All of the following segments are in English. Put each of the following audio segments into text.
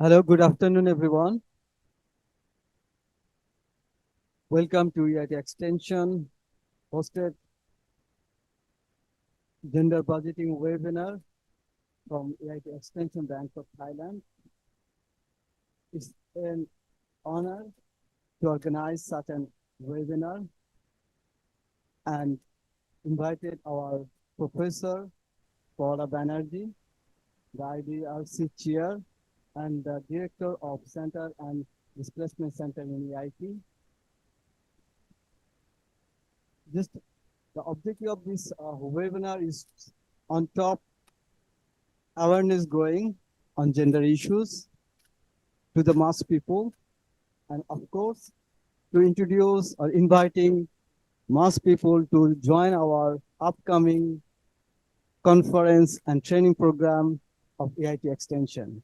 Hello, good afternoon, everyone. Welcome to EIT Extension hosted gender budgeting webinar from EIT Extension Bank of Thailand. It's an honor to organize such an webinar and invited our Professor Paula Banerjee, the IDRC Chair and the Director of Center and Displacement Center in EIT. Just the objective of this webinar is on top awareness growing on gender issues to the mass people, and of course to introduce or inviting mass people to join our upcoming conference and training program of EIT Extension.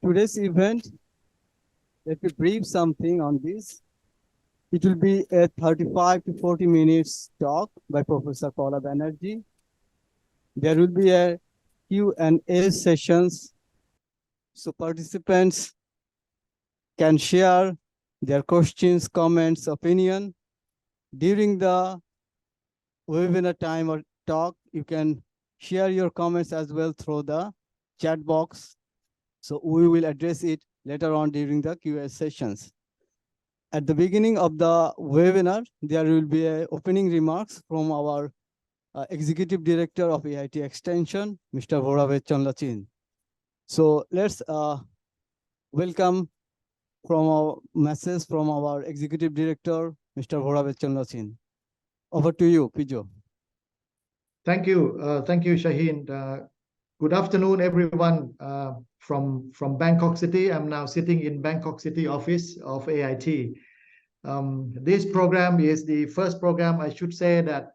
Today's event, let me brief something on this. It will be a 35 to 40 minutes talk by Professor Paula Banerjee. There will be a Q&A sessions, so participants can share their questions, comments, opinion. During the webinar time or talk, you can share your comments as well through the chat box. So we will address it later on during the Q&A sessions. At the beginning of the webinar, there will be opening remarks from our Executive Director of EIT Extension, Mr. Bhoravet Chanlachin. So let's welcome from our message from our Executive Director, Mr. Bhoravet Chanlachin. Over to you, Pijo. Thank you, Shaheen. Good afternoon, everyone from Bangkok City. I'm now sitting in Bangkok City office of AIT. This program is the first program, I should say, that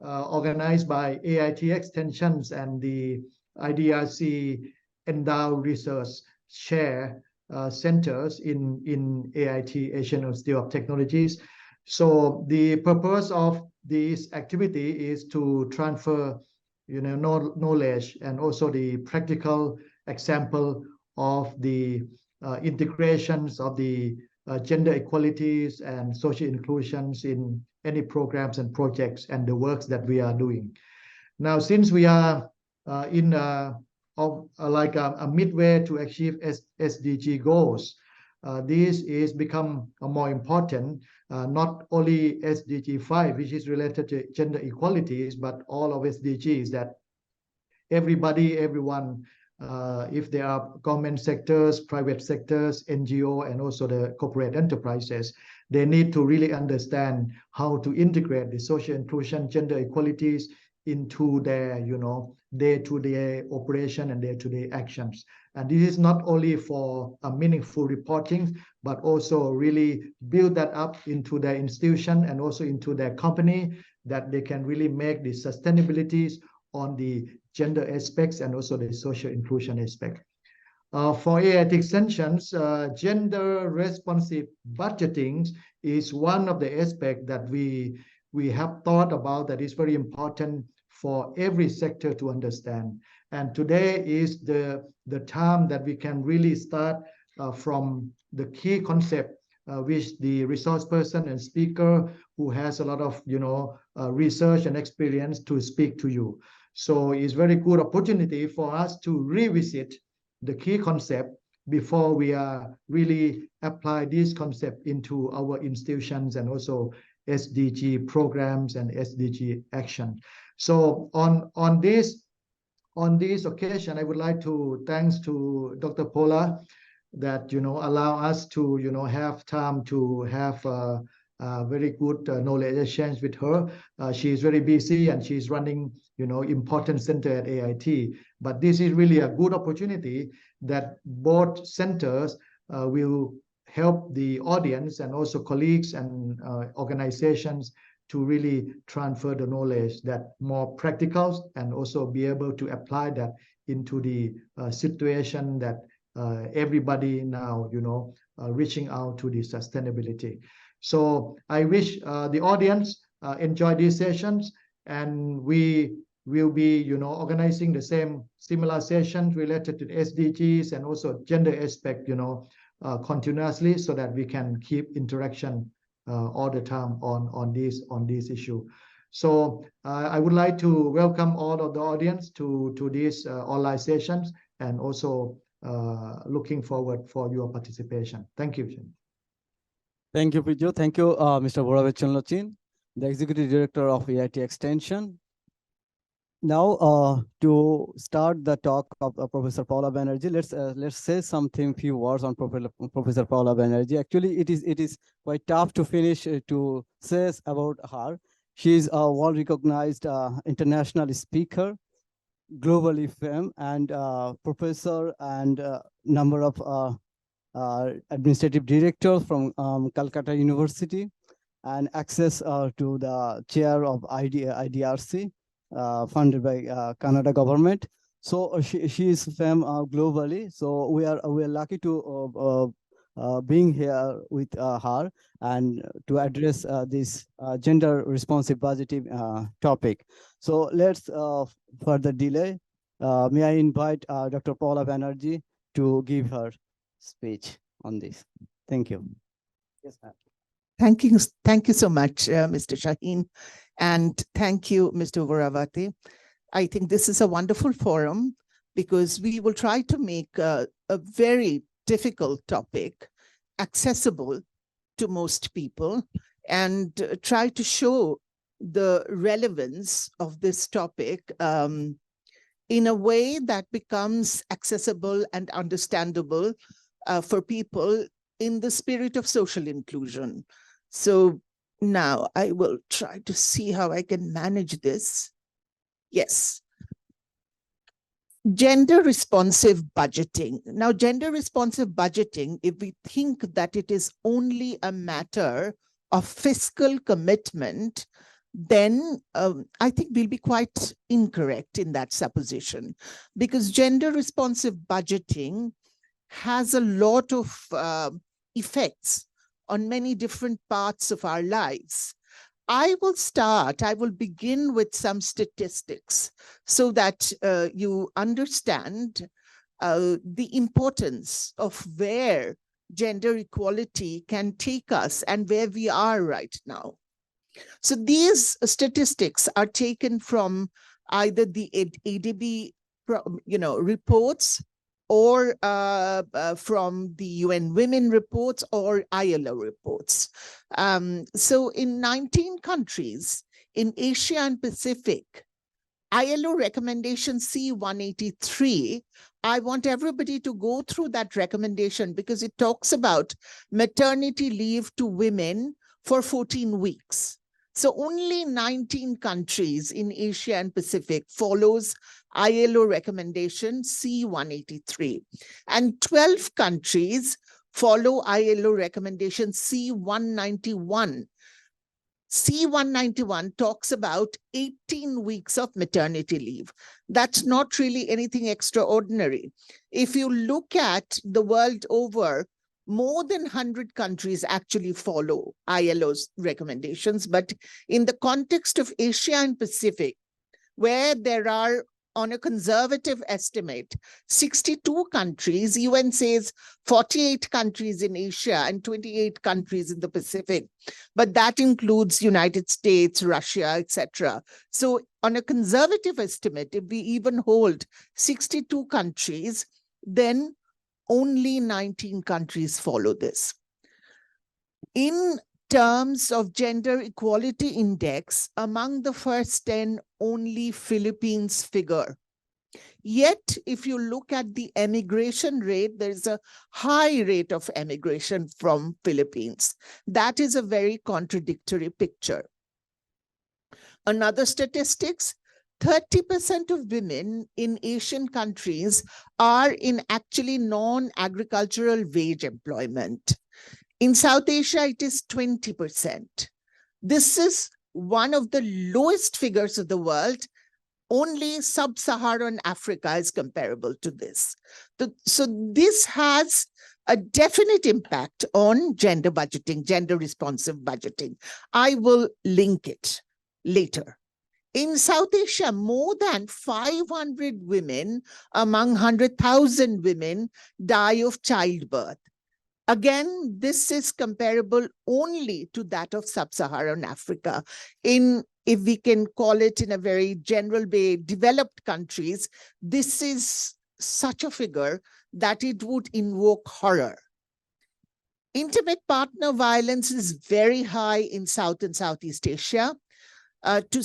organized by AIT Extensions and the IDRC Endow Research Share centers in AIT, Asian Institute of Technologies. So the purpose of this activity is to transfer knowledge and also the practical example of the integrations of the gender equalities and social inclusions in any programs and projects and the works that we are doing. Now, since we are in like a midway to achieve SDG goals, this is become more important, not only SDG 5, which is related to gender equalities, but all of SDGs, that everybody, everyone, if there are government sectors, private sectors, NGO, and also the corporate enterprises, they need to really understand how to integrate the social inclusion, gender equalities into their, day-to-day operation and day-to-day actions. And this is not only for a meaningful reporting, but also really build that up into their institution and also into their company, that they can really make the sustainabilities on the gender aspects and also the social inclusion aspect. For AIT Extensions, gender responsive budgeting is one of the aspects that we have thought about that is very important for every sector to understand. And today is the time that we can really start from the key concept, which the resource person and speaker who has a lot of research and experience to speak to you. So it's very good opportunity for us to revisit the key concept before we are really apply this concept into our institutions and also SDG programs and SDG action. So on this occasion, I would like to thanks to Dr. Paula that allow us to have time to have very good knowledge exchange with her. She is very busy and she's running important center at AIT. But this is really a good opportunity that both centers will help the audience and also colleagues and organizations to really transfer the knowledge that more practical and also be able to apply that into the situation that everybody now reaching out to the sustainability. So I wish the audience enjoy these sessions, and we we'll be, organizing the similar sessions related to SDGs and also gender aspect, continuously, so that we can keep interaction all the time on this issue. So I would like to welcome all of the audience to these online sessions, and also looking forward for your participation. Thank you. Thank you, Pijo. Thank you, Mr. Boravet Chunlochin, the Executive Director of AIT Extension. Now, to start the talk of Professor Paula Banerjee, let's say few words on Professor Paula Banerjee. Actually, it is quite tough to finish to say about her. She is a well-recognized international speaker, globally famed, and professor and number of administrative director from Calcutta University, and access to the chair of IDRC, funded by Canada government. So she is famed globally. So we are lucky to being here with her and to address this gender responsive budgeting topic. So let's further delay. May I invite Dr. Paula Banerjee to give her speech on this. Thank you. Yes, ma'am. Thank you so much, Mr. Shaheen, and thank you, Mr. Voravate. I think this is a wonderful forum because we will try to make a very difficult topic accessible to most people, and try to show the relevance of this topic in a way that becomes accessible and understandable for people in the spirit of social inclusion. So now I will try to see how I can manage this. Yes. Gender responsive budgeting. Now, gender responsive budgeting, if we think that it is only a matter of fiscal commitment, then I think we'll be quite incorrect in that supposition, because gender responsive budgeting has a lot of effects on many different parts of our lives. I will begin with some statistics so that you understand the importance of where gender equality can take us and where we are right now. So these statistics are taken from either the ADB reports, or from the UN Women reports or ILO reports. So in 19 countries in Asia and Pacific, ILO recommendation C183, I want everybody to go through that recommendation because it talks about maternity leave to women for 14 weeks. So only 19 countries in Asia and Pacific follows ILO recommendation C183, and 12 countries follow ILO recommendation C191. C191 talks about 18 weeks of maternity leave. That's not really anything extraordinary. If you look at the world over, more than 100 countries actually follow ILO's recommendations. But in the context of Asia and Pacific, where there are, on a conservative estimate, 62 countries, UN says 48 countries in Asia and 28 countries in the Pacific, but that includes United States, Russia, etc. So on a conservative estimate, if we even hold 62 countries, then only 19 countries follow this. In terms of gender equality index, among the first 10, only Philippines figure. Yet, if you look at the emigration rate, there's a high rate of emigration from Philippines. That is a very contradictory picture. Another statistics, 30% of women in Asian countries are in actually non-agricultural wage employment. In South Asia, it is 20%. This is one of the lowest figures of the world. Only sub-Saharan Africa is comparable to this. So this has a definite impact on gender budgeting, gender responsive budgeting. I will link it later. In South Asia, more than 500 women among 100,000 women die of childbirth. Again, this is comparable only to that of sub-Saharan Africa. If we can call it in a very general way, developed countries, this is such a figure that it would invoke horror. Intimate partner violence is very high in South and Southeast Asia. To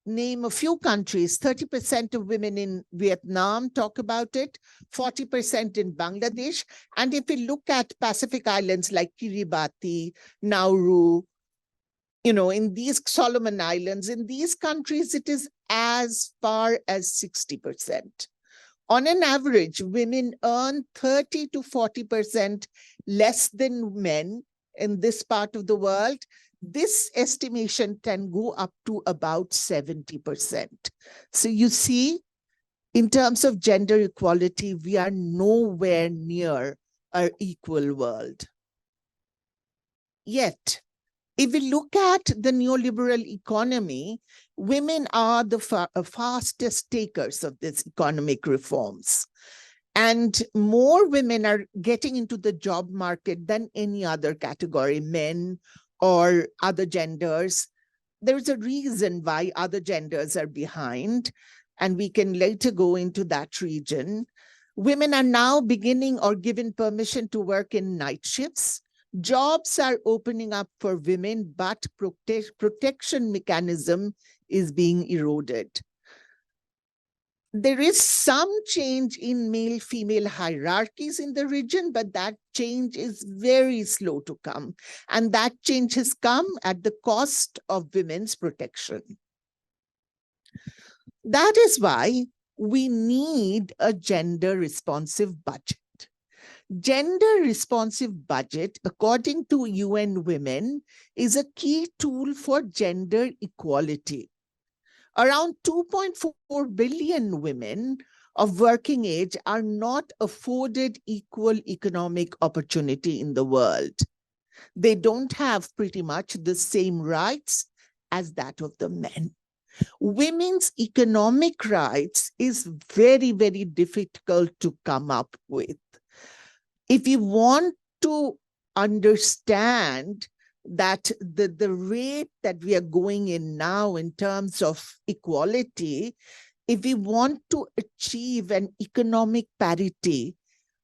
name a few countries, 30% of women in Vietnam talk about it, 40% in Bangladesh. And if we look at Pacific islands like Kiribati, Nauru, in these Solomon Islands, in these countries, it is as far as 60%. On an average, women earn 30 to 40% less than men in this part of the world. This estimation can go up to about 70%. So you see, in terms of gender equality, we are nowhere near an equal world. Yet, if we look at the neoliberal economy, women are the fastest takers of these economic reforms. And more women are getting into the job market than any other category, men or other genders. There's a reason why other genders are behind, and we can later go into that region. Women are now beginning or given permission to work in night shifts. Jobs are opening up for women, but protection mechanism is being eroded. There is some change in male-female hierarchies in the region, but that change is very slow to come. And that change has come at the cost of women's protection. That is why we need a gender-responsive budget. Gender-responsive budget, according to UN Women, is a key tool for gender equality. Around 2.4 billion women of working age are not afforded equal economic opportunity in the world. They don't have pretty much the same rights as that of the men. Women's economic rights is very, very difficult to come up with. If you want to understand that the rate that we are going in now in terms of equality, if we want to achieve an economic parity,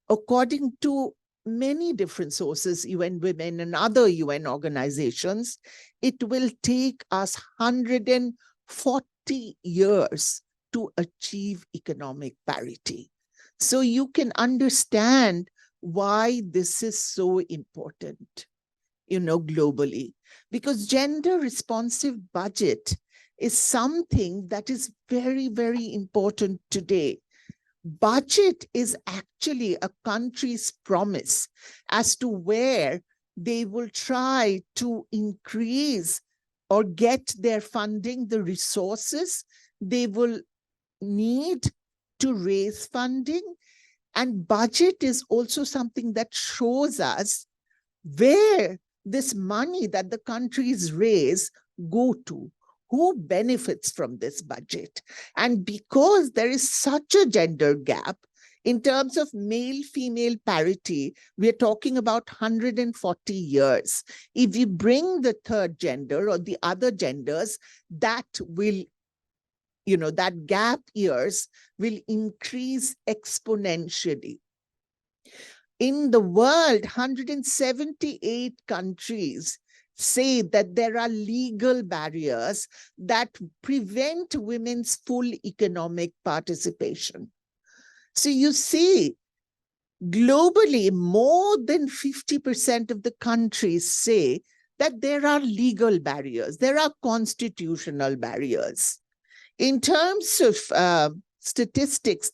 according to many different sources, UN Women and other UN organizations, it will take us 140 years to achieve economic parity. So you can understand why this is so important, globally, because gender responsive budget is something that is very, very important today. Budget is actually a country's promise as to where they will try to increase or get their funding, the resources they will need to raise funding. And budget is also something that shows us where this money that the countries raise go to, who benefits from this budget. And because there is such a gender gap in terms of male-female parity, we're talking about 140 years. If you bring the third gender or the other genders, that will that gap years will increase exponentially. In the world, 178 countries say that there are legal barriers that prevent women's full economic participation. So you see, globally, more than 50% of the countries say that there are legal barriers, there are constitutional barriers. In terms of statistics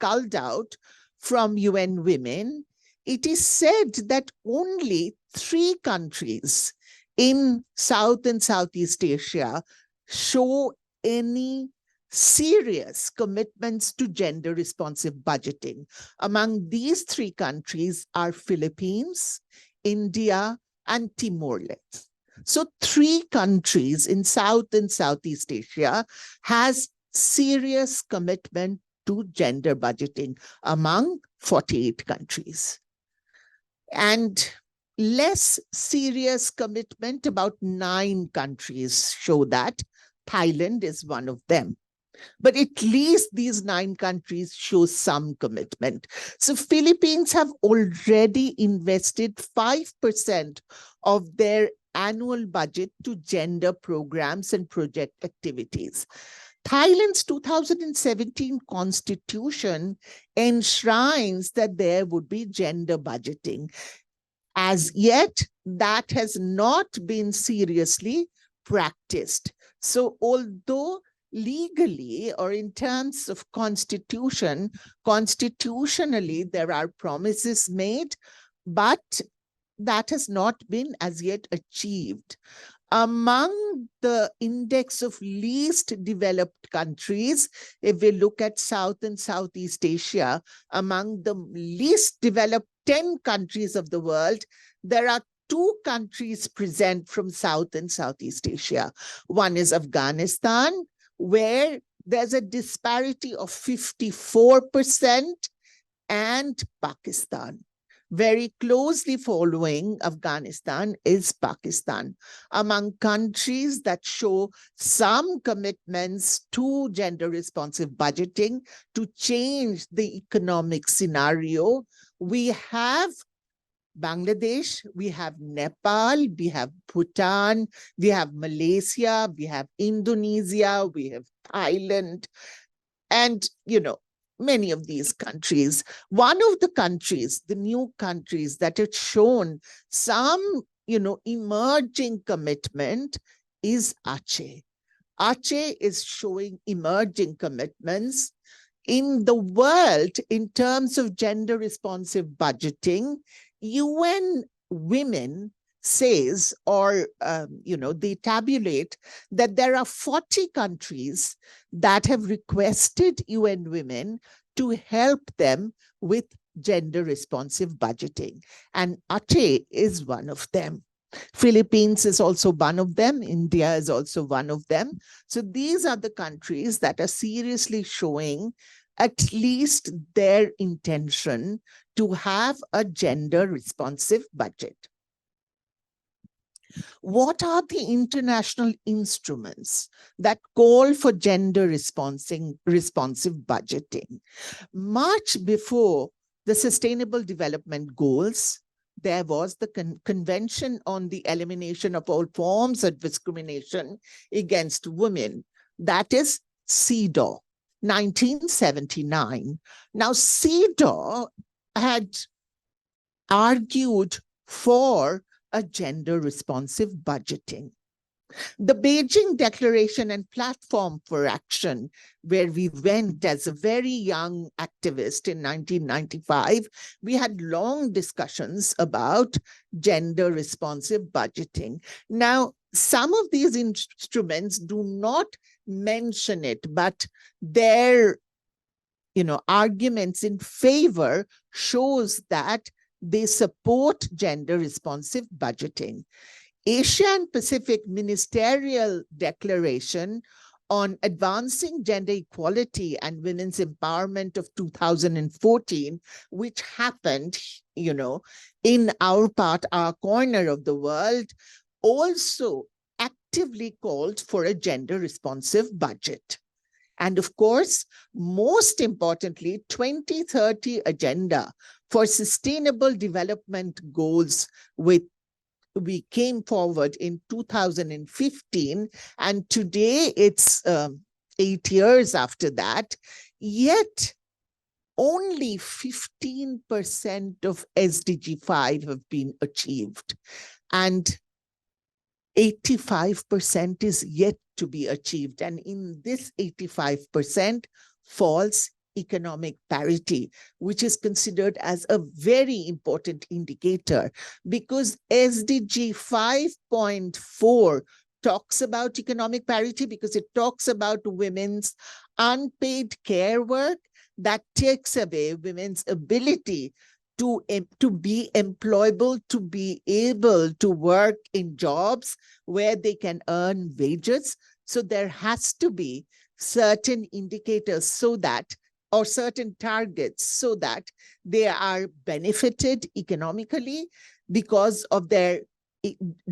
culled out from UN Women, it is said that only 3 countries in South and Southeast Asia show any serious commitments to gender responsive budgeting. Among these 3 countries are Philippines, India, and Timor-Leste. So 3 countries in South and Southeast Asia has serious commitment to gender budgeting among 48 countries. And less serious commitment, about 9 countries show that. Thailand is one of them. But at least these 9 countries show some commitment. So Philippines have already invested 5% of their annual budget to gender programs and project activities. Thailand's 2017 constitution enshrines that there would be gender budgeting. As yet, that has not been seriously practiced. So although legally or in terms of constitutionally, there are promises made, but that has not been as yet achieved. Among the index of least developed countries, if we look at South and Southeast Asia, among the least developed 10 countries of the world, there are 2 countries present from South and Southeast Asia. One is Afghanistan, where there's a disparity of 54%, and Pakistan. Very closely following Afghanistan is Pakistan. Among countries that show some commitments to gender responsive budgeting to change the economic scenario, we have Bangladesh, we have Nepal, we have Bhutan, we have Malaysia, we have Indonesia, we have Thailand, and, many of these countries. One of the countries, the new countries that have shown some, emerging commitment is Aceh. Aceh is showing emerging commitments. In the world, in terms of gender responsive budgeting, UN Women says, or, they tabulate that there are 40 countries that have requested UN Women to help them with gender responsive budgeting. And Aceh is one of them. Philippines is also one of them. India is also one of them. So these are the countries that are seriously showing at least their intention to have a gender responsive budget. What are the international instruments that call for gender responsive budgeting? Much before the Sustainable Development Goals, there was the Convention on the Elimination of All Forms of Discrimination Against Women, that is CEDAW, 1979. Now, CEDAW had argued for a gender responsive budgeting. The Beijing Declaration and Platform for Action, where we went as a very young activist in 1995, we had long discussions about gender responsive budgeting. Now, some of these instruments do not mention it, but their arguments in favor shows that they support gender responsive budgeting. Asia and Pacific Ministerial Declaration on Advancing Gender Equality and Women's Empowerment of 2014, which happened, in our corner of the world, also actively called for a gender responsive budget. And of course, most importantly, 2030 Agenda for Sustainable Development Goals, we came forward in 2015, and today it's 8 years after that, yet only 15% of SDG 5 have been achieved, and 85% is yet to be achieved. And in this 85% falls economic parity, which is considered as a very important indicator, because SDG 5.4 talks about economic parity because it talks about women's unpaid care work that takes away women's ability to be employable, to be able to work in jobs where they can earn wages. So there has to be certain indicators so that, or certain targets so that they are benefited economically because of their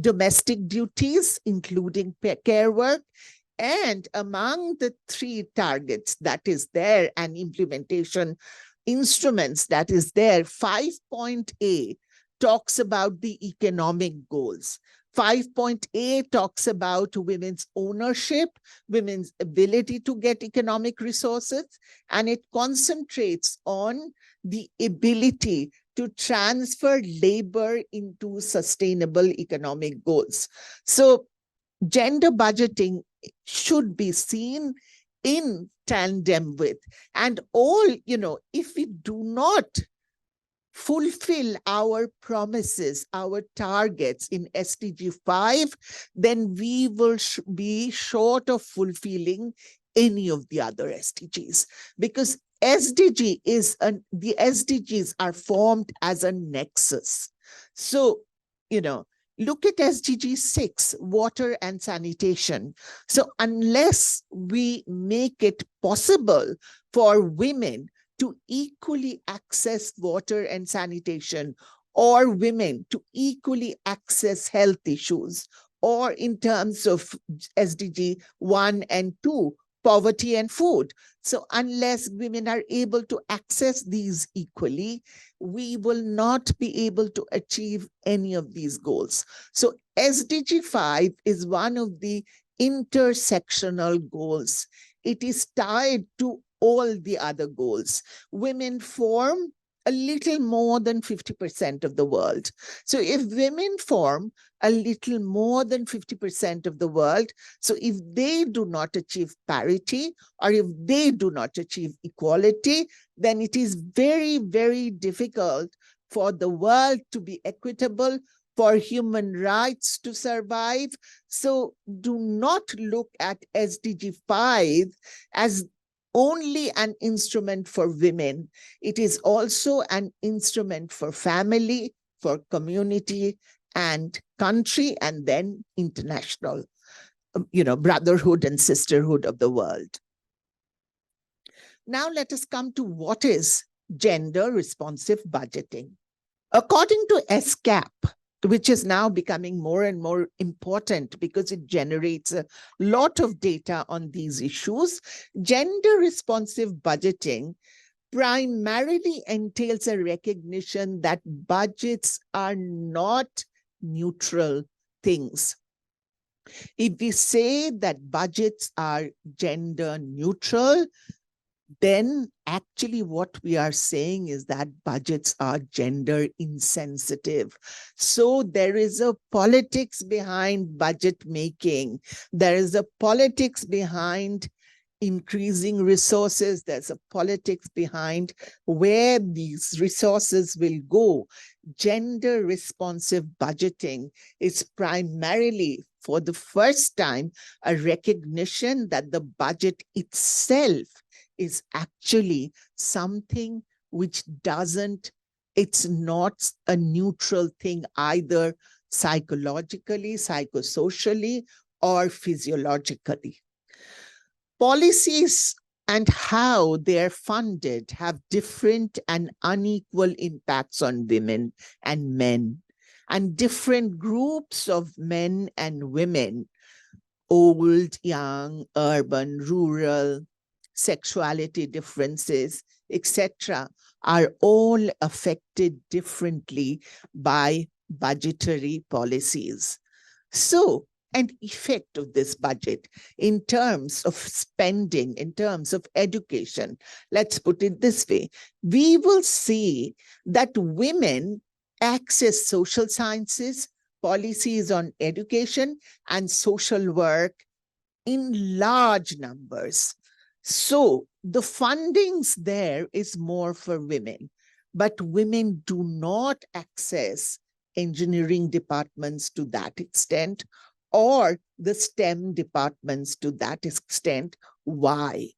domestic duties, including care work. And among the 3 targets that is there and implementation instruments that is there, 5.A talks about the economic goals. 5.A talks about women's ownership, women's ability to get economic resources, and it concentrates on the ability to transfer labor into sustainable economic goals. So gender budgeting should be seen in tandem with, and all, if we do not fulfill our promises, our targets in SDG 5, then we will be short of fulfilling any of the other SDGs, because the SDGs are formed as a nexus. So, look at SDG 6, water and sanitation. So unless we make it possible for women to equally access water and sanitation, or women to equally access health issues, or in terms of SDG 1 and 2, poverty and food. So unless women are able to access these equally, we will not be able to achieve any of these goals. So SDG 5 is one of the intersectional goals. It is tied to all the other goals. Women form a little more than 50% of the world. So if women form a little more than 50% of the world, so if they do not achieve parity, or if they do not achieve equality, then it is very, very difficult for the world to be equitable, for human rights to survive. So do not look at SDG 5 as only an instrument for women. It is also an instrument for family, for community and country, and then international, brotherhood and sisterhood of the world. Now let us come to what is gender responsive budgeting. According to ESCAP, which is now becoming more and more important because it generates a lot of data on these issues, gender responsive budgeting primarily entails a recognition that budgets are not neutral things. If we say that budgets are gender neutral, then actually what we are saying is that budgets are gender insensitive. So there is a politics behind budget making. There is a politics behind increasing resources. There's a politics behind where these resources will go. Gender responsive budgeting is primarily, for the first time, a recognition that the budget itself is actually something which it's not a neutral thing either psychologically, psychosocially, or physiologically. Policies and how they're funded have different and unequal impacts on women and men, and different groups of men and women, old, young, urban, rural, sexuality differences, etc., are all affected differently by budgetary policies. So, an effect of this budget in terms of spending, in terms of education, let's put it this way, we will see that women access social sciences, policies on education, and social work in large numbers. So the fundings there is more for women, but women do not access engineering departments to that extent, or the STEM departments to that extent. Why?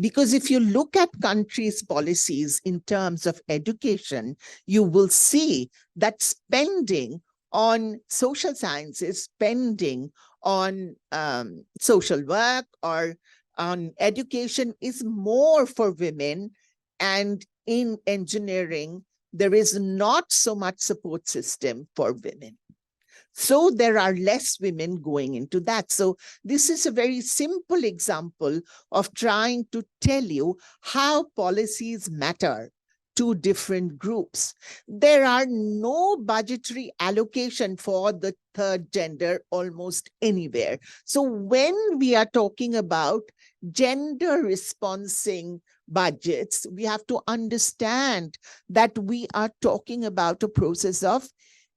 Because if you look at countries' policies in terms of education, you will see that spending on social sciences, spending on social work or on education is more for women. And in engineering, there is not so much support system for women. So there are less women going into that. So this is a very simple example of trying to tell you how policies matter to different groups. There are no budgetary allocation for the third gender almost anywhere. So when we are talking about gender responsing budgets, we have to understand that we are talking about a process of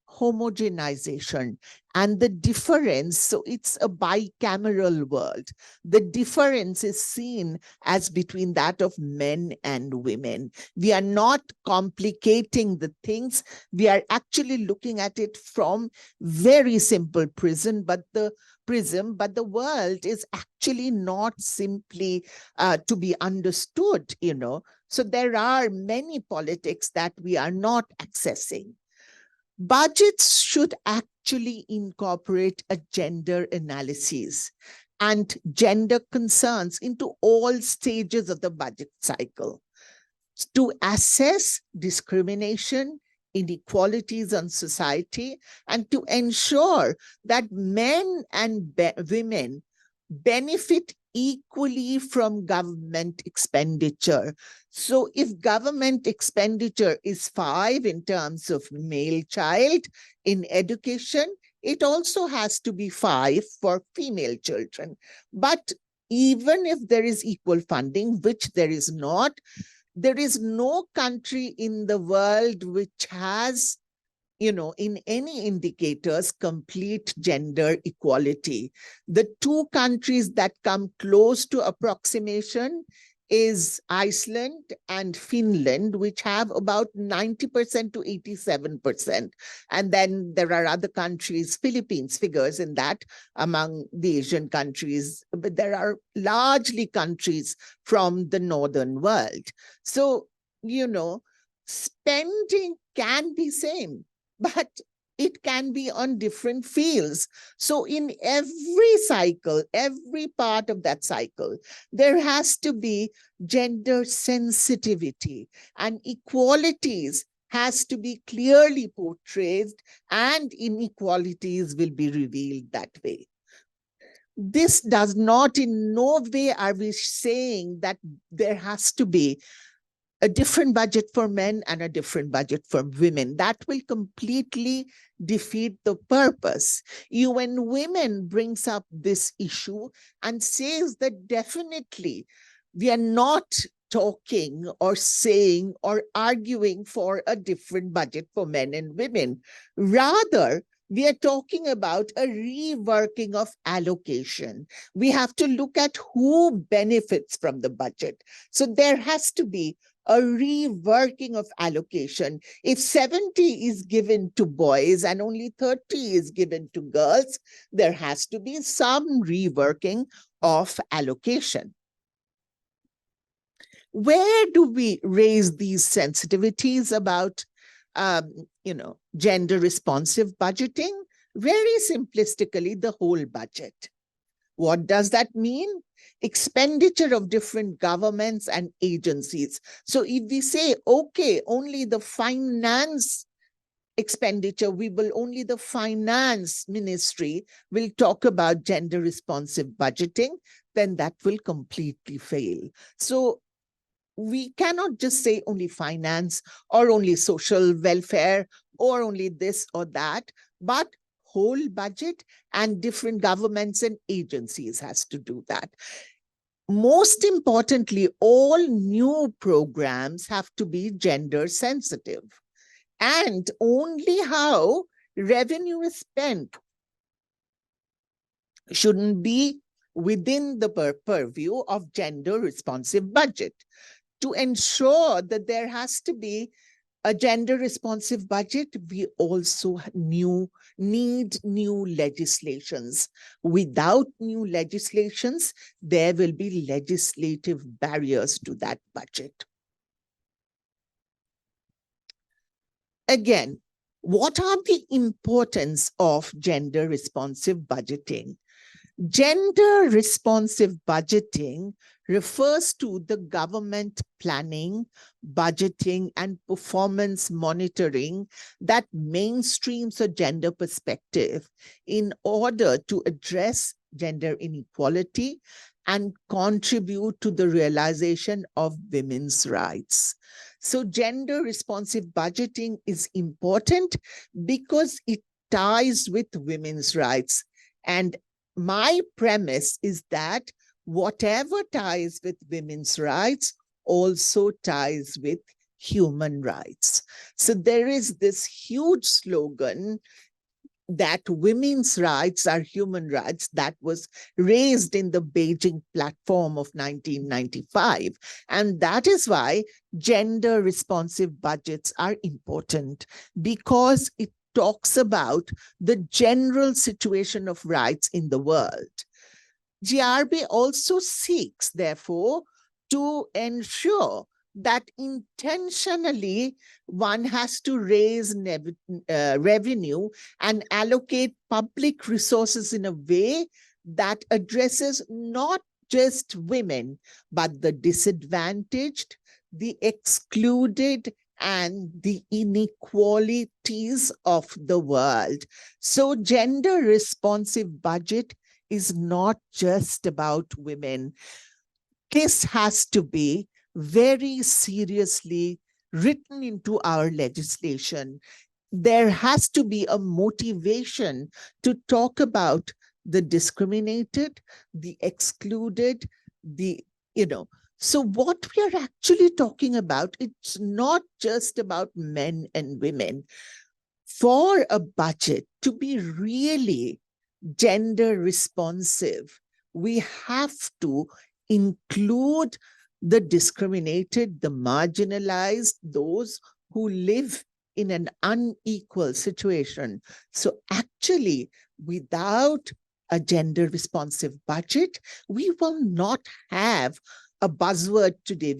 homogenization and the difference. So it's a bicameral world. The difference is seen as between that of men and women. We are not complicating the things. We are actually looking at it from very simple prism, but the world is actually not simply to be understood, So there are many politics that we are not accessing. Budgets should actually incorporate a gender analysis and gender concerns into all stages of the budget cycle to assess discrimination, inequalities in society, and to ensure that men and women benefit equally from government expenditure. So if government expenditure is 5 in terms of male child in education, it also has to be 5 for female children. But even if there is equal funding, which there is not, there is no country in the world which has in any indicators, complete gender equality. The 2 countries that come close to approximation is Iceland and Finland, which have about 90% to 87%. And then there are other countries, Philippines figures in that among the Asian countries, but there are largely countries from the northern world. So, spending can be same, but it can be on different fields. So in every cycle, every part of that cycle, there has to be gender sensitivity, and equalities has to be clearly portrayed, and inequalities will be revealed that way. This does not, in no way are we saying that there has to be a different budget for men and a different budget for women. That will completely defeat the purpose. UN Women brings up this issue and says that definitely we are not talking or saying or arguing for a different budget for men and women. Rather, we are talking about a reworking of allocation. We have to look at who benefits from the budget. So there has to be a reworking of allocation. If 70 is given to boys and only 30 is given to girls, there has to be some reworking of allocation. Where do we raise these sensitivities about gender responsive budgeting? Very simplistically, the whole budget. What does that mean? Expenditure of different governments and agencies. So if we say, okay, only the finance expenditure, only the finance ministry will talk about gender responsive budgeting, then that will completely fail. So we cannot just say only finance or only social welfare or only this or that, but whole budget, and different governments and agencies has to do that. Most importantly, all new programs have to be gender sensitive, and only how revenue is spent shouldn't be within the purview of gender responsive budget. To ensure that there has to be a gender responsive budget, we also need new legislations. Without new legislations, there will be legislative barriers to that budget. Again, what are the importance of gender responsive budgeting? Gender responsive budgeting refers to the government planning, budgeting, and performance monitoring that mainstreams a gender perspective in order to address gender inequality and contribute to the realization of women's rights. So gender responsive budgeting is important because it ties with women's rights. And my premise is that whatever ties with women's rights also ties with human rights. So there is this huge slogan that women's rights are human rights that was raised in the Beijing Platform of 1995. And that is why gender responsive budgets are important, because it talks about the general situation of rights in the world. GRB also seeks, therefore, to ensure that intentionally one has to raise revenue and allocate public resources in a way that addresses not just women, but the disadvantaged, the excluded, and the inequalities of the world. So gender responsive budget is not just about women. This has to be very seriously written into our legislation. There has to be a motivation to talk about the discriminated, the excluded, so what we are actually talking about, it's not just about men and women. For a budget to be really gender responsive, we have to include the discriminated, the marginalized, those who live in an unequal situation. So actually, without a gender responsive budget, we will not have a buzzword today.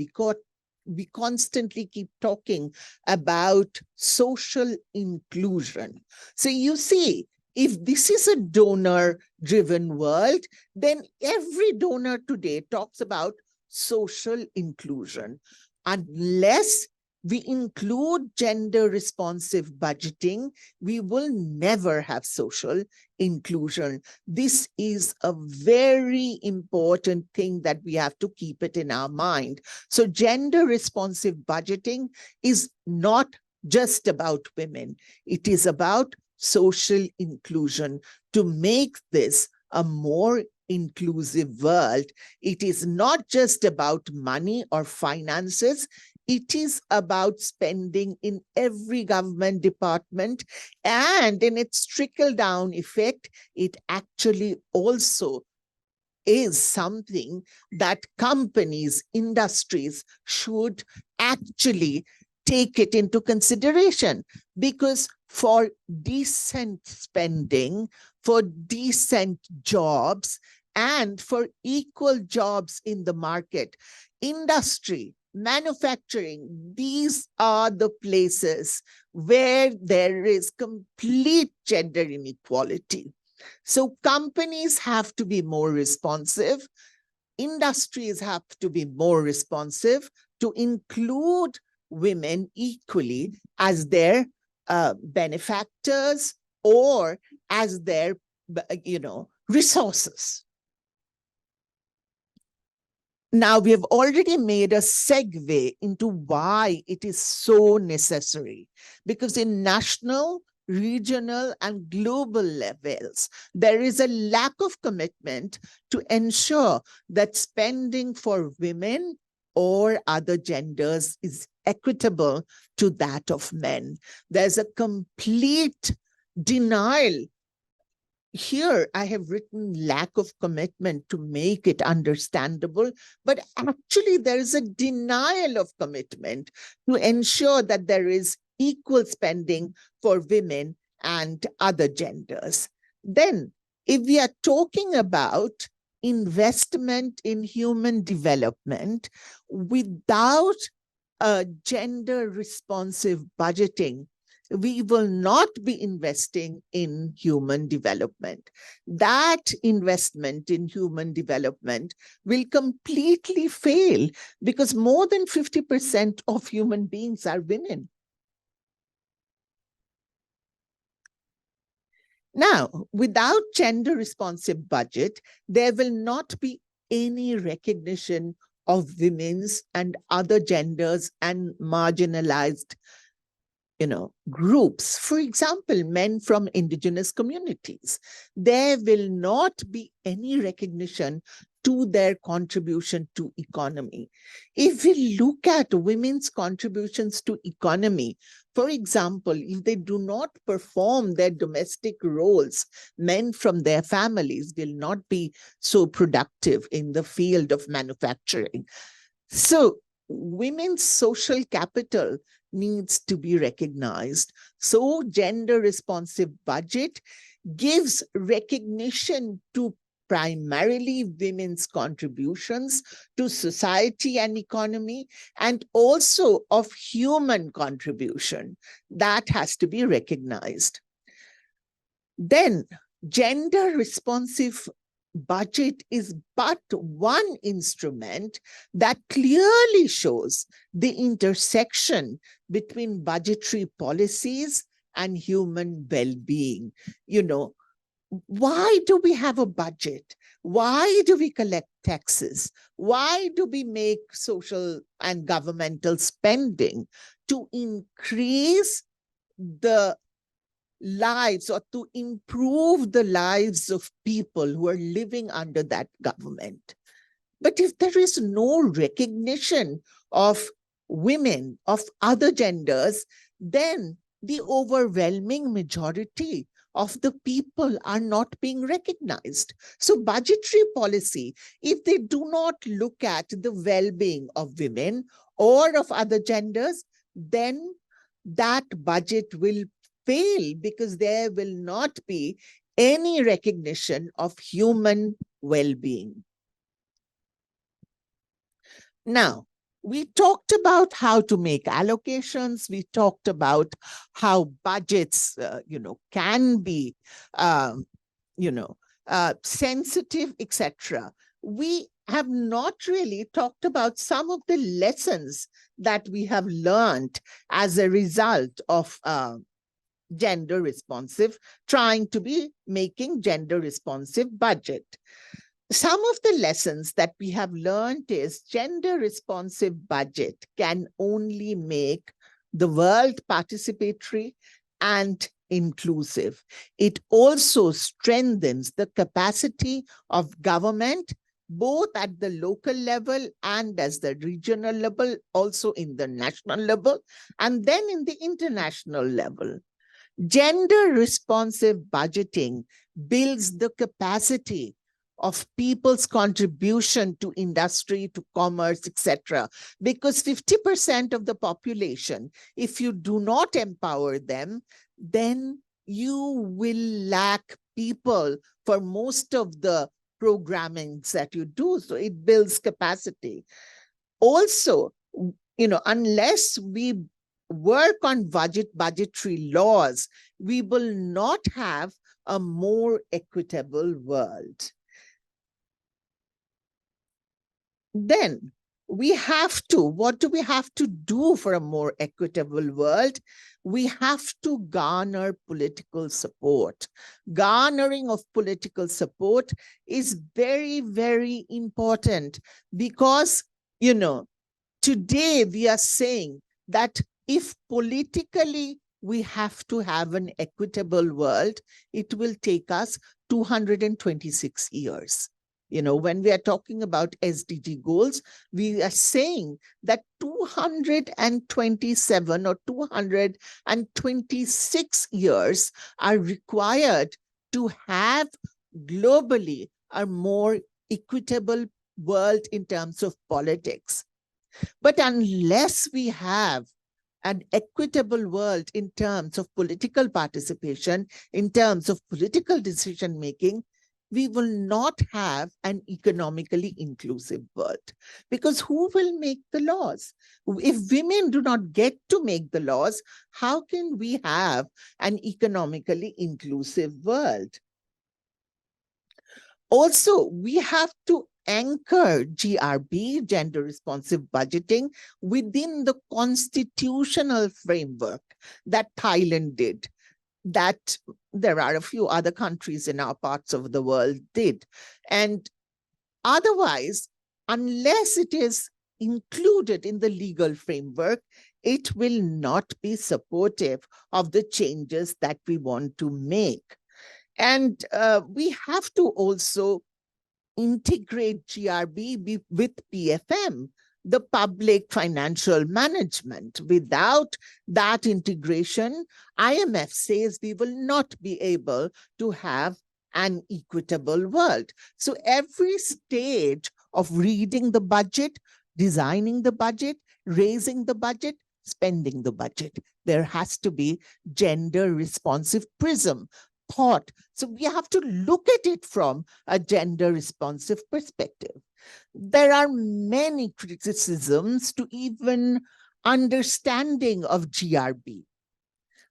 We constantly keep talking about social inclusion. So you see, if this is a donor-driven world, then every donor today talks about social inclusion. Unless we include gender responsive budgeting, we will never have social inclusion. This is a very important thing that we have to keep it in our mind. So gender responsive budgeting is not just about women. It is about social inclusion to make this a more inclusive world. It is not just about money or finances. It is about spending in every government department, and in its trickle-down effect, it actually also is something that companies, industries should actually take it into consideration, because for decent spending, for decent jobs, and for equal jobs in the market, industry, manufacturing, these are the places where there is complete gender inequality. So companies have to be more responsive. Industries have to be more responsive to include women equally as their benefactors or as their, resources. Now, we have already made a segue into why it is so necessary, because in national, regional, and global levels, there is a lack of commitment to ensure that spending for women or other genders is equitable to that of men. There's a complete denial here I have written lack of commitment to make it understandable, but actually there is a denial of commitment to ensure that there is equal spending for women and other genders. Then, if we are talking about investment in human development without a gender responsive budgeting, we will not be investing in human development. That investment in human development will completely fail because more than 50% of human beings are women. Now, without gender responsive budget, there will not be any recognition of women's and other genders and marginalized groups. For example, men from indigenous communities. There will not be any recognition to their contribution to economy. If we look at women's contributions to economy, for example, if they do not perform their domestic roles, men from their families will not be so productive in the field of manufacturing. So women's social capital needs to be recognized. So gender responsive budget gives recognition to primarily women's contributions to society and economy, and also of human contribution. That has to be recognized. Then gender responsive budget is but one instrument that clearly shows the intersection between budgetary policies and human well-being. Why do we have a budget? Why do we collect taxes? Why do we make social and governmental spending? To increase the lives or to improve the lives of people who are living under that government. But if there is no recognition of women, of other genders, then the overwhelming majority of the people are not being recognized. So budgetary policy, if they do not look at the well-being of women or of other genders, then that budget will fail because there will not be any recognition of human well-being. Now, we talked about how to make allocations. We talked about how budgets, can be, sensitive, etc. We have not really talked about some of the lessons that we have learned as a result of gender responsive, trying to be making gender responsive budget. Some of the lessons that we have learned is gender responsive budget can only make the world participatory and inclusive. It also strengthens the capacity of government, both at the local level and as the regional level, also in the national level, and then in the international level. Gender responsive budgeting builds the capacity of people's contribution to industry, to commerce, etc. Because 50% of the population, if you do not empower them, then you will lack people for most of the programmings that you do. So it builds capacity. Also, unless we work on budgetary laws, we will not have a more equitable world. Then what do we have to do for a more equitable world? We have to garner political support. Garnering of political support is very, very important because, today we are saying that if politically we have to have an equitable world, it will take us 226 years. When we are talking about SDG goals, we are saying that 227 or 226 years are required to have globally a more equitable world in terms of politics. But unless we have an equitable world in terms of political participation, in terms of political decision making, we will not have an economically inclusive world. Because who will make the laws? If women do not get to make the laws, how can we have an economically inclusive world? Also, we have to anchor GRB, gender responsive budgeting, within the constitutional framework that Thailand did, that there are a few other countries in our parts of the world did. And otherwise, unless it is included in the legal framework, it will not be supportive of the changes that we want to make. And we have to also integrate GRB with PFM, the public financial management. Without that integration, IMF says we will not be able to have an equitable world. So every stage of reading the budget, designing the budget, raising the budget, spending the budget, there has to be gender responsive prism thought. So we have to look at it from a gender responsive perspective. There are many criticisms to even understanding of GRB.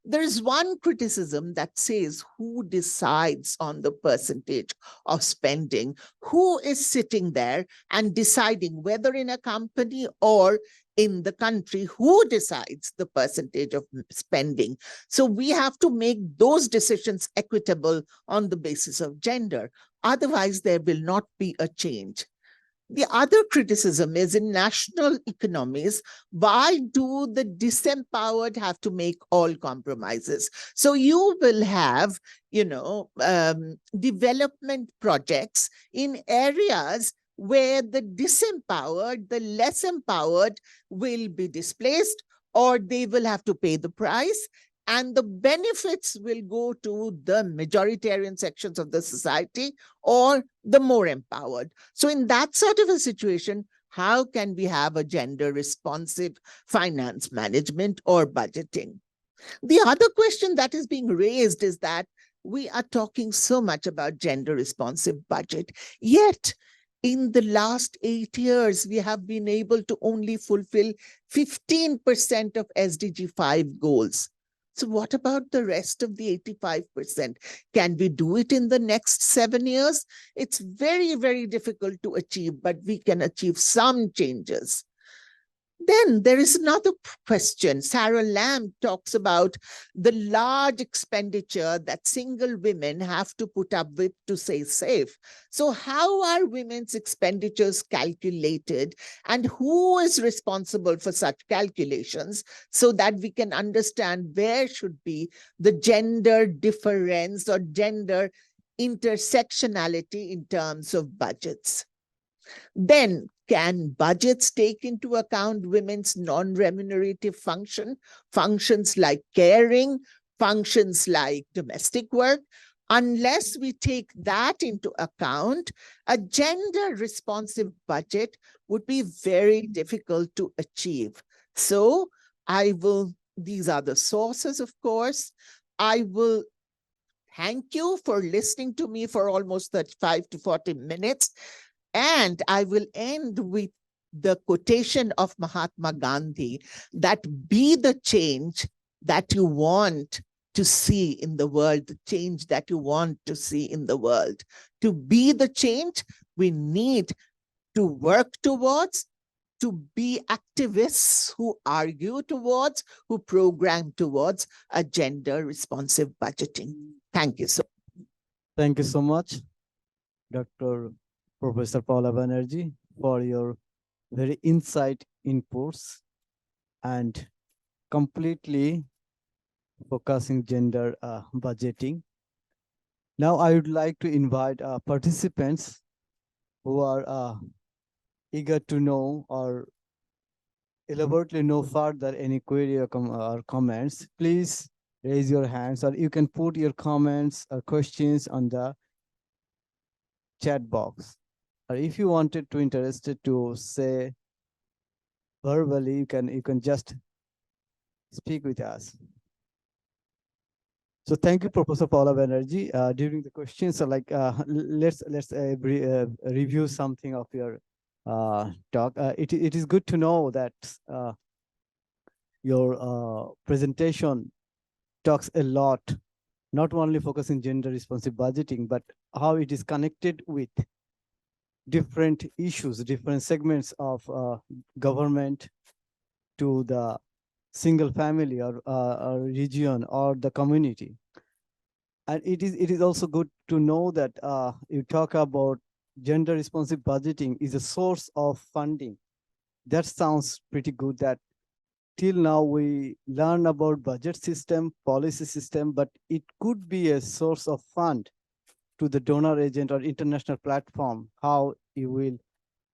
There is one criticism that says who decides on the percentage of spending, who is sitting there and deciding whether in a company or in the country, who decides the percentage of spending. So we have to make those decisions equitable on the basis of gender. Otherwise, there will not be a change. The other criticism is in national economies, why do the disempowered have to make all compromises? So you will have, development projects in areas where the disempowered, the less empowered will be displaced, or they will have to pay the price, and the benefits will go to the majoritarian sections of the society or the more empowered. So in that sort of a situation, how can we have a gender responsive finance management or budgeting? The other question that is being raised is that we are talking so much about gender responsive budget, yet in the last 8 years, we have been able to only fulfill 15% of SDG 5 goals. So what about the rest of the 85%? Can we do it in the next 7 years? It's very, very difficult to achieve, but we can achieve some changes. Then there is another question. Sarah Lamb talks about the large expenditure that single women have to put up with to stay safe. So how are women's expenditures calculated, and who is responsible for such calculations, so that we can understand where should be the gender difference or gender intersectionality in terms of budgets? Then, can budgets take into account women's non-remunerative functions like caring, functions like domestic work? Unless we take that into account, a gender-responsive budget would be very difficult to achieve. So these are the sources, of course. I will thank you for listening to me for almost 35 to 40 minutes. And I will end with the quotation of Mahatma Gandhi, that be the change that you want to see in the world, the change that you want to see in the world. To be the change, we need to work towards, to be activists who argue towards, who program towards a gender responsive budgeting. Thank you so much. Thank you so much, Dr. Professor Paula Banerjee, for your very insight inputs and completely focusing gender budgeting. Now I would like to invite participants who are eager to know or elaborately know further any query or comments. Please raise your hands, or you can put your comments or questions on the chat box. Or if you wanted to interested to say verbally, you can just speak with us. So thank you, Professor Paula Banerjee. During the questions, so like let's review something of your talk. It is good to know that your presentation talks a lot, not only focusing gender responsive budgeting, but how it is connected with different issues, different segments of government to the single family or region or the community. And it is also good to know that you talk about gender responsive budgeting is a source of funding. That sounds pretty good, that till now we learn about budget system, policy system, but it could be a source of fund to the donor agent or international platform, how you will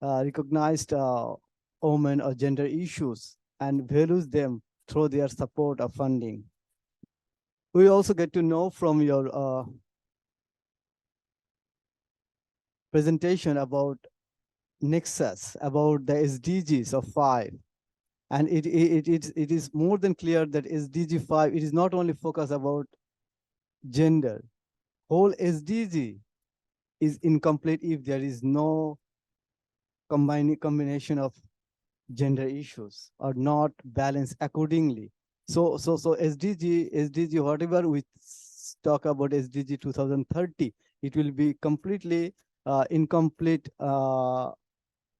recognize women or gender issues and values them through their support of funding. We also get to know from your presentation about Nexus, about the SDGs of 5. And it is more than clear that SDG 5, it is not only focused about gender. Whole SDG is incomplete if there is no combination of gender issues or not balanced accordingly. So SDG, whatever we talk about SDG 2030, it will be completely incomplete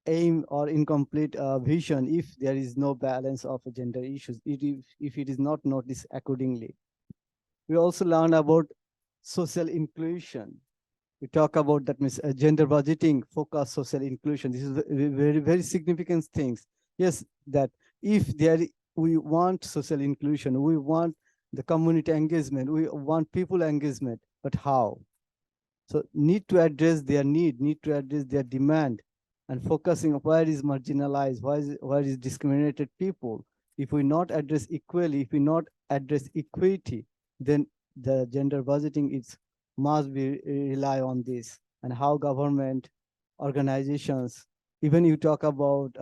aim or incomplete vision if there is no balance of gender issues, if it is not noticed accordingly. We also learn about social inclusion. We talk about that means gender budgeting, focus social inclusion. This is very significant things. Yes, that if we want social inclusion, we want the community engagement, we want people engagement, but how? So need to address their need to address their demand, and focusing on where is marginalized, where is discriminated people. If we not address equally, if we not address equity, then the gender budgeting must be rely on this, and how government organizations, even you talk about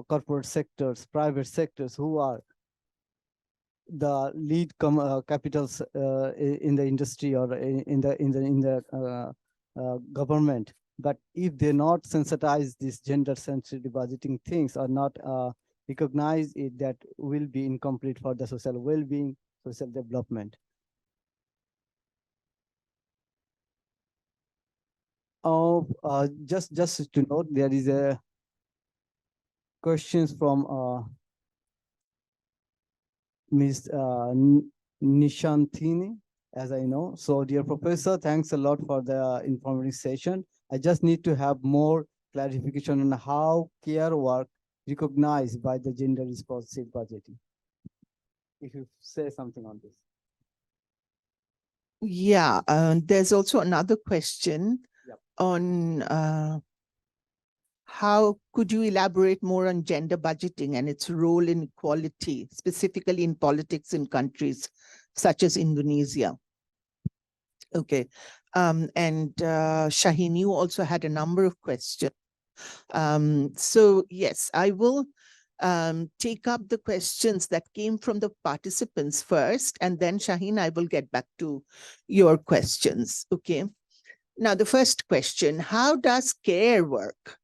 corporate sectors, private sectors, who are the lead capitals in the industry or in the government. But if they not sensitize these gender sensitive budgeting things, or not recognize it, that will be incomplete for the social well-being, social development. Just to note, there is a questions from Ms. Nishantini, as I know. So dear professor, thanks a lot for the informative session. I just need to have more clarification on how care work recognized by the gender responsive budgeting. If you say something on this. Yeah, there's also another question. Yep. On how could you elaborate more on gender budgeting and its role in equality, specifically in politics in countries such as Indonesia? Okay, and Shaheen, you also had a number of questions. So yes, I will take up the questions that came from the participants first, and then Shaheen, I will get back to your questions. Okay. Now, the first question, how does care work,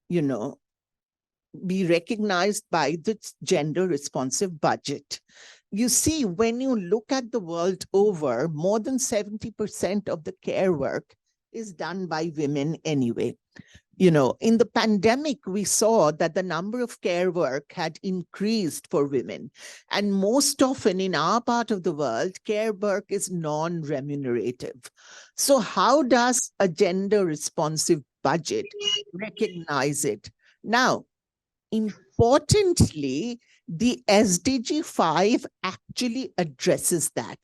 be recognized by the gender responsive budget? You see, when you look at the world over, more than 70% of the care work is done by women anyway. In the pandemic, we saw that the number of care work had increased for women. And most often in our part of the world, care work is non-remunerative. So how does a gender responsive budget recognize it? Now, importantly, the SDG 5 actually addresses that.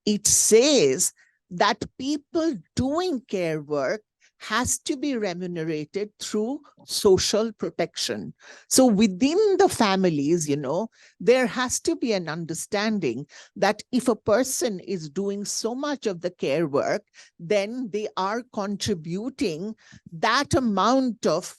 It says that people doing care work has to be remunerated through social protection. So within the families, there has to be an understanding that if a person is doing so much of the care work, then they are contributing that amount of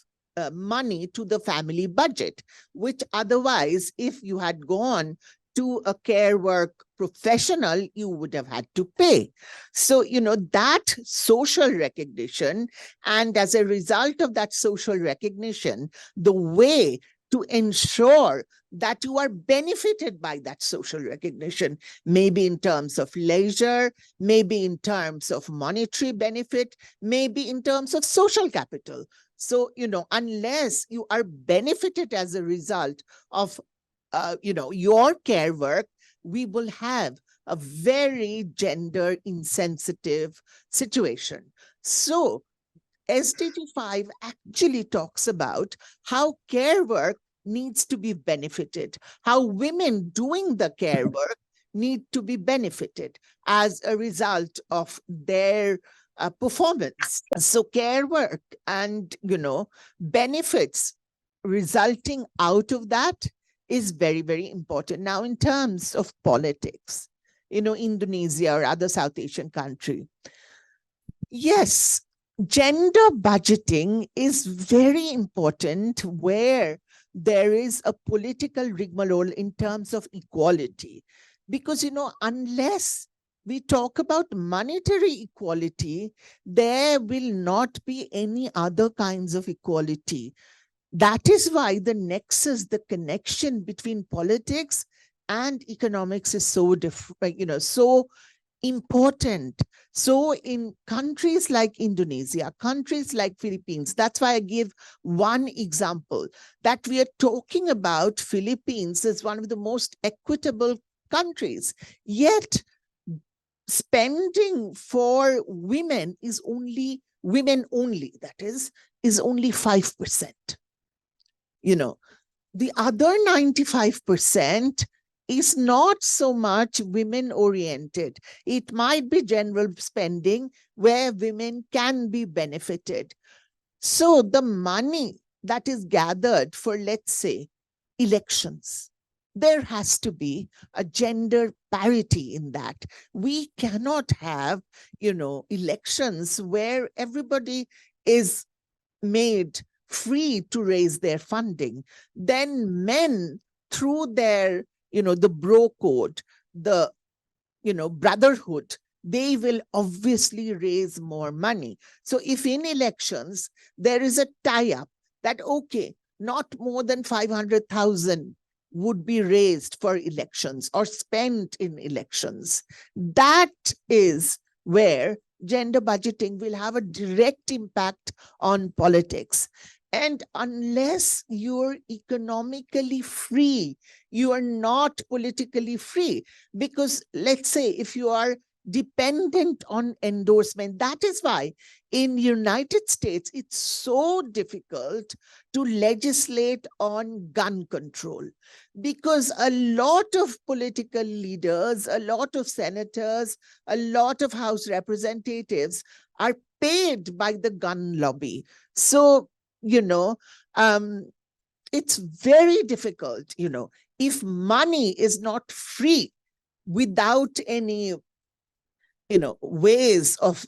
money to the family budget, which otherwise, if you had gone to a care work professional, you would have had to pay. So, that social recognition, and as a result of that social recognition, the way to ensure that you are benefited by that social recognition, maybe in terms of leisure, maybe in terms of monetary benefit, maybe in terms of social capital. So, unless you are benefited as a result of your care work, we will have a very gender insensitive situation. So SDG 5 actually talks about how care work needs to be benefited, how women doing the care work need to be benefited as a result of their performance. So care work and, benefits resulting out of that is very, very important. Now, in terms of politics, Indonesia or other South Asian country, yes, gender budgeting is very important where there is a political rigmarole in terms of equality. Because, unless we talk about monetary equality, there will not be any other kinds of equality. That is why the nexus, the connection between politics and economics is so different, so important. So in countries like Indonesia, countries like Philippines, that's why I give one example, that we are talking about Philippines as one of the most equitable countries, yet spending for women is only, that is only 5%. The other 95% is not so much women oriented. It might be general spending where women can be benefited. So the money that is gathered for, let's say, elections, there has to be a gender parity in that. We cannot have, elections where everybody is made free to raise their funding. Then men, through their, the bro code, the, brotherhood, they will obviously raise more money. So if in elections, there is a tie-up that, okay, not more than 500,000 would be raised for elections or spent in elections, that is where gender budgeting will have a direct impact on politics. And unless you're economically free, you are not politically free. Because let's say if you are dependent on endorsement, that is why in United States, it's so difficult to legislate on gun control, because a lot of political leaders, a lot of senators, a lot of House representatives are paid by the gun lobby. So, it's very difficult, if money is not free without any, ways of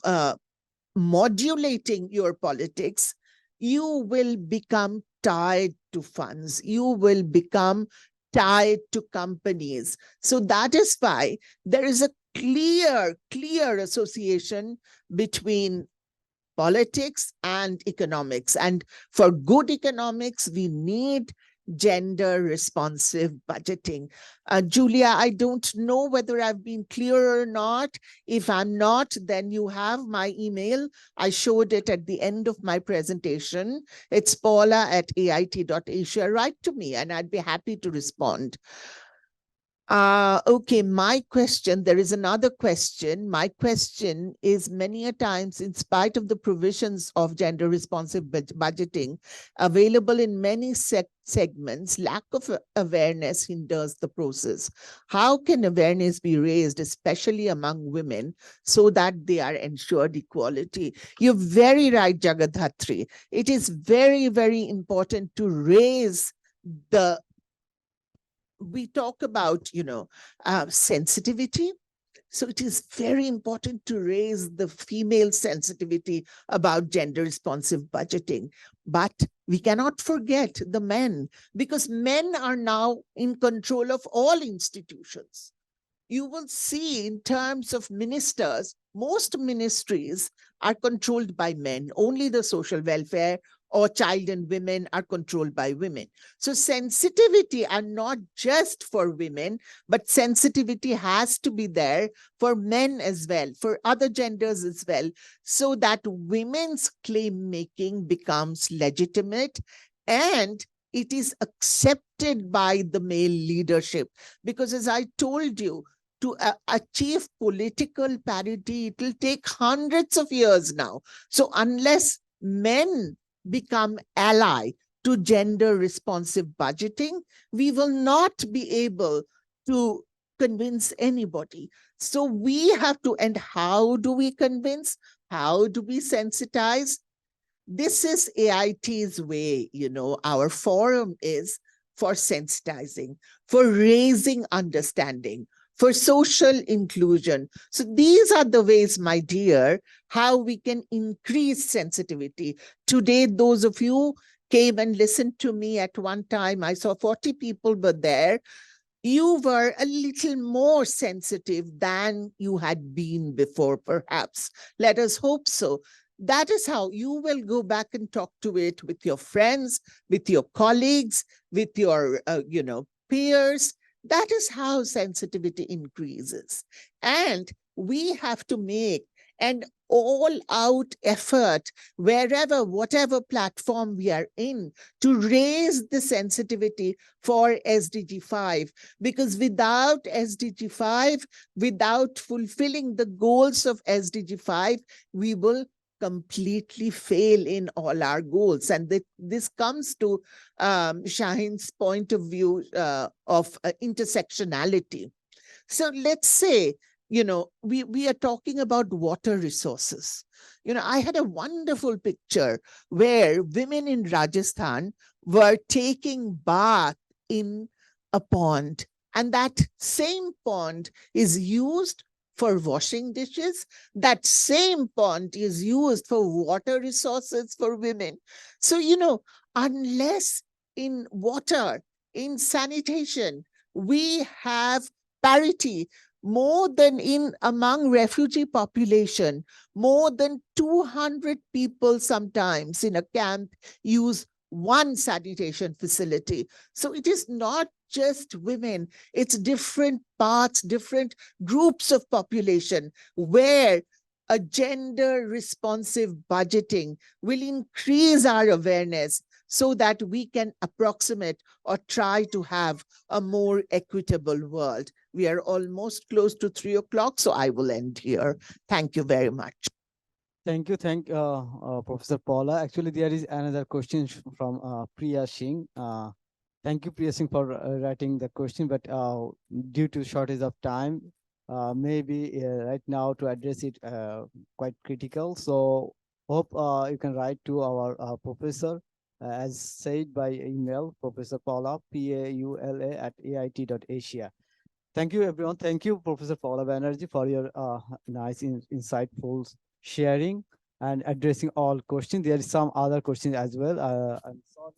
modulating your politics, you will become tied to funds. You will become tied to companies. So that is why there is a clear association between politics and economics. And for good economics, we need gender responsive budgeting. Julia, I don't know whether I've been clear or not. If I'm not, then you have my email. I showed it at the end of my presentation. It's paula@ait.asia. Write to me and I'd be happy to respond. Okay, my question, there is another question. My question is, many a times, in spite of the provisions of gender responsive budgeting available in many segments, lack of awareness hinders the process. How can awareness be raised, especially among women, so that they are ensured equality? You're very right, Jagadhatri. It is very, very important to raise the, we talk about, sensitivity. So it is very important to raise the female sensitivity about gender responsive budgeting. But we cannot forget the men, because men are now in control of all institutions. You will see, in terms of ministers, most ministries are controlled by men. Only the social welfare or child and women are controlled by women. So sensitivity are not just for women, but sensitivity has to be there for men as well, for other genders as well, so that women's claim making becomes legitimate and it is accepted by the male leadership. Because as I told you, to achieve political parity, it will take hundreds of years now. So unless men become ally to gender responsive budgeting, we will not be able to convince anybody. So we have to, and how do we convince? How do we sensitize? This is AIT's way, our forum is for sensitizing, for raising understanding, for social inclusion. So these are the ways, my dear, how we can increase sensitivity. Today, those of you came and listened to me at one time. I saw 40 people were there. You were a little more sensitive than you had been before, perhaps. Let us hope so. That is how you will go back and talk to it with your friends, with your colleagues, with your, peers. That is how sensitivity increases. And we have to make an all-out effort wherever, whatever platform we are in, to raise the sensitivity for SDG 5. Because without SDG 5, without fulfilling the goals of SDG 5, we will completely fail in all our goals. And this comes to Shaheen's point of view of intersectionality. So let's say, we are talking about water resources. I had a wonderful picture where women in Rajasthan were taking bath in a pond, and that same pond is used for washing dishes. That same pond is used for water resources for women. So, unless in water, in sanitation, we have parity, more than in among refugee population, more than 200 people sometimes in a camp use one sanitation facility. So it is not just women, it's different parts, different groups of population where a gender responsive budgeting will increase our awareness so that we can approximate or try to have a more equitable world. We are almost close to 3 o'clock, so I will end here. Thank you very much. Thank you, Professor Paula. Actually, there is another question from Priya Singh. Thank you, Priya Singh, for writing the question, but due to shortage of time, maybe right now to address it quite critical. So hope you can write to our professor, as said by email, Professor Paula, paula@ait.asia. Thank you, everyone. Thank you, Professor Paula Banerjee, for your nice, insightful sharing and addressing all questions. There is some other questions as well. I'm sorry,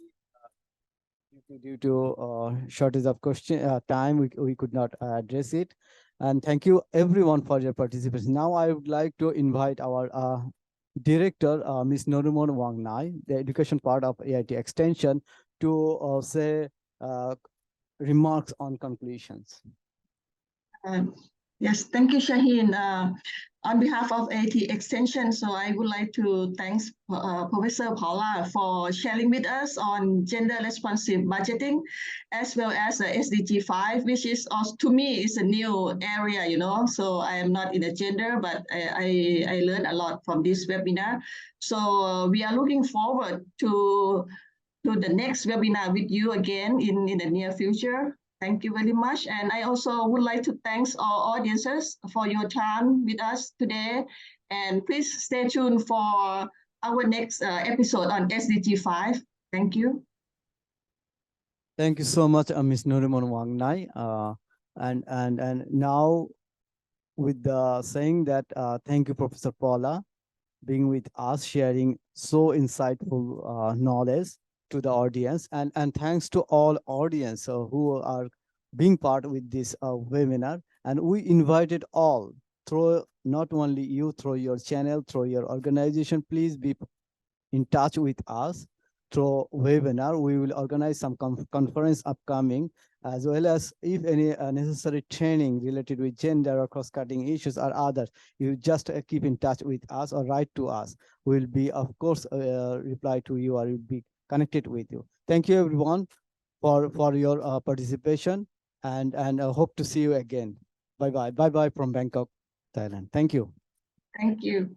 due to shortage of time, we could not address it. And thank you, everyone, for your participation. Now, I would like to invite our director, Ms. Norumon Wangnai, the education part of AIT Extension, to say remarks on conclusions. Yes, thank you, Shaheen. On behalf of AT Extension, so I would like to thank Professor Paula for sharing with us on gender responsive budgeting, as well as SDG 5, which is also, to me, is a new area, you know. So I am not in a gender, but I learned a lot from this webinar. So we are looking forward to the next webinar with you again in the near future. Thank you very much. And I also would like to thank our audiences for your time with us today. And please stay tuned for our next episode on SDG 5. Thank you. Thank you so much, Ms. Nurimon Wangnai. And now with the saying that, thank you, Professor Paula, being with us, sharing so insightful knowledge to the audience, and thanks to all audience who are being part with this webinar. And we invited all through, not only you, through your channel, through your organization, please be in touch with us through webinar. We will organize some conference upcoming, as well as if any necessary training related with gender or cross-cutting issues or others, you just keep in touch with us or write to us. We'll be, of course, reply to you or will be connected with you. Thank you, everyone, for your participation, and hope to see you again. Bye-bye. Bye-bye from Bangkok, Thailand. Thank you. Thank you.